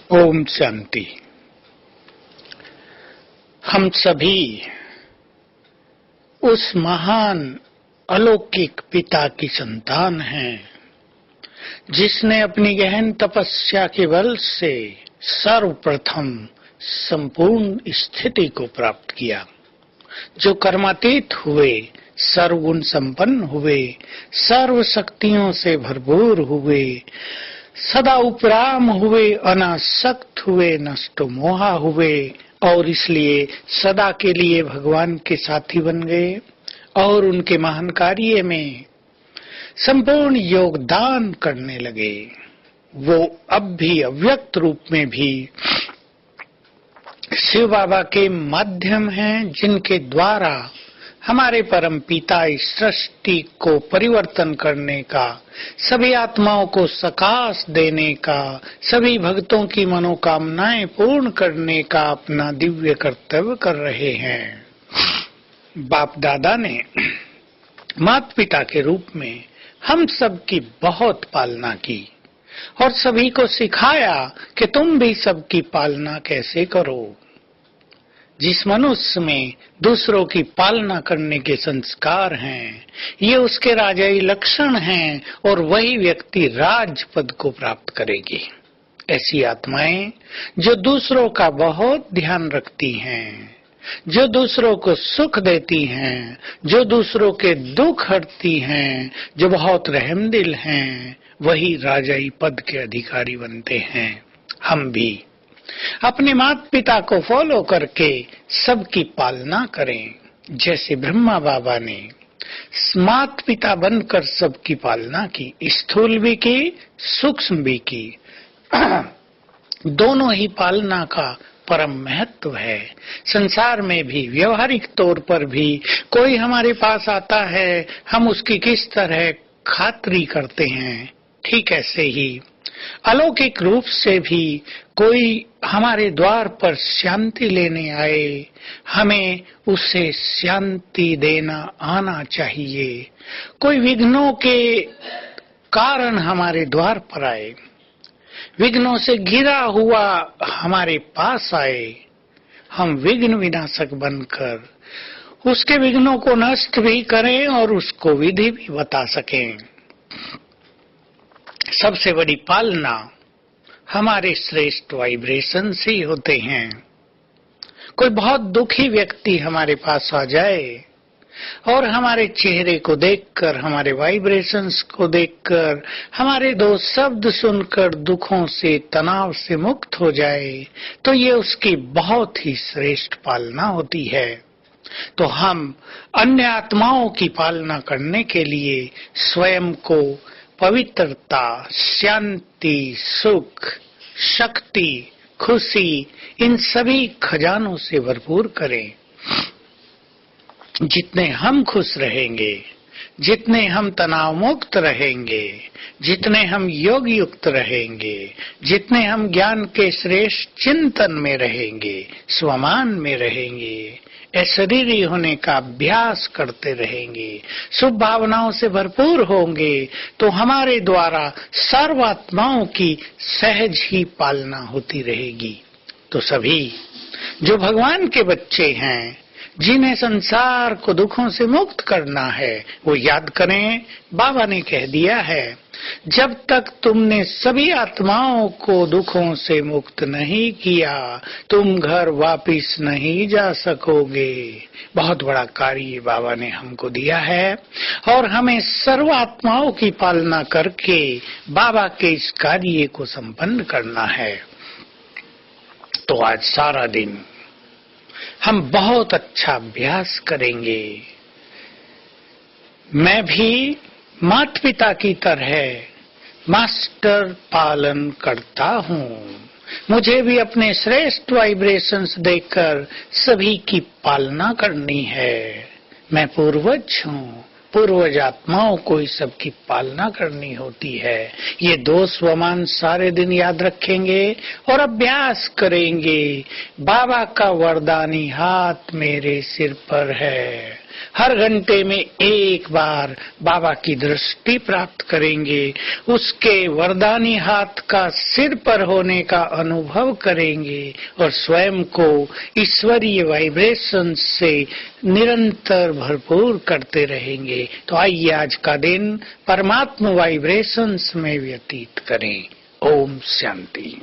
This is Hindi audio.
ओम शांति। हम सभी उस महान अलौकिक पिता की संतान हैं जिसने अपनी गहन तपस्या के बल से सर्वप्रथम संपूर्ण स्थिति को प्राप्त किया, जो कर्मातीत हुए, सर्वगुण संपन्न हुए, सर्व शक्तियों से भरपूर हुए, सदा उपराम हुए, अनासक्त हुए, नष्टो मोहा हुए और इसलिए सदा के लिए भगवान के साथी बन गए और उनके महान कार्य में संपूर्ण योगदान करने लगे। वो अब भी अव्यक्त रूप में भी शिव बाबा के माध्यम हैं, जिनके द्वारा हमारे परम पिता इस सृष्टि को परिवर्तन करने का, सभी आत्माओं को सकाश देने का, सभी भक्तों की मनोकामनाएं पूर्ण करने का अपना दिव्य कर्तव्य कर रहे हैं। बाप दादा ने माता पिता के रूप में हम सब की बहुत पालना की और सभी को सिखाया कि तुम भी सबकी पालना कैसे करो। जिस मनुष्य में दूसरों की पालना करने के संस्कार हैं, ये उसके राजाई लक्षण हैं और वही व्यक्ति राज पद को प्राप्त करेगी। ऐसी आत्माएं जो दूसरों का बहुत ध्यान रखती हैं, जो दूसरों को सुख देती हैं, जो दूसरों के दुख हरती हैं, जो बहुत रहमदिल हैं, वही राजाई पद के अधिकारी बनते हैं। हम भी अपने माता पिता को फॉलो करके सबकी पालना करें, जैसे ब्रह्मा बाबा ने माता पिता बनकर सबकी पालना की, स्थूल भी की, सूक्ष्म भी की। दोनों ही पालना का परम महत्व है। संसार में भी, व्यवहारिक तौर पर भी कोई हमारे पास आता है, हम उसकी किस तरह खातिरी करते हैं, ठीक ऐसे ही अलौकिक रूप से भी कोई हमारे द्वार पर शांति लेने आए, हमें उसे शांति देना आना चाहिए। कोई विघ्नों के कारण हमारे द्वार पर आए, विघ्नों से घिरा हुआ हमारे पास आए, हम विघ्न विनाशक बनकर उसके विघ्नों को नष्ट भी करें और उसको विधि भी बता सकें। सबसे बड़ी पालना हमारे श्रेष्ठ वाइब्रेशन से ही होते हैं। कोई बहुत दुखी व्यक्ति हमारे पास आ जाए और हमारे चेहरे को देखकर, हमारे वाइब्रेशंस को देखकर, हमारे दो शब्द सुनकर दुखों से, तनाव से मुक्त हो जाए, तो ये उसकी बहुत ही श्रेष्ठ पालना होती है। तो हम अन्य आत्माओं की पालना करने के लिए स्वयं को पवित्रता, शांति, सुख, शक्ति, खुशी, इन सभी खजानों से भरपूर करें। जितने हम खुश रहेंगे, जितने हम तनाव मुक्त रहेंगे, जितने हम योग युक्त रहेंगे, जितने हम ज्ञान के श्रेष्ठ चिंतन में रहेंगे, स्वमान में रहेंगे, अशरीरी होने का अभ्यास करते रहेंगे, शुभ भावनाओं से भरपूर होंगे, तो हमारे द्वारा सर्वात्माओं की सहज ही पालना होती रहेगी। तो सभी जो भगवान के बच्चे हैं, जिन्हें संसार को दुखों से मुक्त करना है, वो याद करें, बाबा ने कह दिया है, जब तक तुमने सभी आत्माओं को दुखों से मुक्त नहीं किया, तुम घर वापिस नहीं जा सकोगे। बहुत बड़ा कार्य बाबा ने हमको दिया है और हमें सर्व आत्माओं की पालना करके बाबा के इस कार्य को संपन्न करना है। तो आज सारा दिन हम बहुत अच्छा अभ्यास करेंगे। मैं भी माता पिता की तरह मास्टर पालन करता हूँ। मुझे भी अपने श्रेष्ठ वाइब्रेशंस देकर सभी की पालना करनी है। मैं पूर्वज हूँ, पूर्वज आत्माओं को ही सबकी पालना करनी होती है। ये दो स्वमान सारे दिन याद रखेंगे और अभ्यास करेंगे। बाबा का वरदानी हाथ मेरे सिर पर है, हर घंटे में एक बार बाबा की दृष्टि प्राप्त करेंगे, उसके वरदानी हाथ का सिर पर होने का अनुभव करेंगे और स्वयं को ईश्वरीय वाइब्रेशन से निरंतर भरपूर करते रहेंगे। तो आइए आज का दिन परमात्मा वाइब्रेशंस में व्यतीत करें। ओम शांति।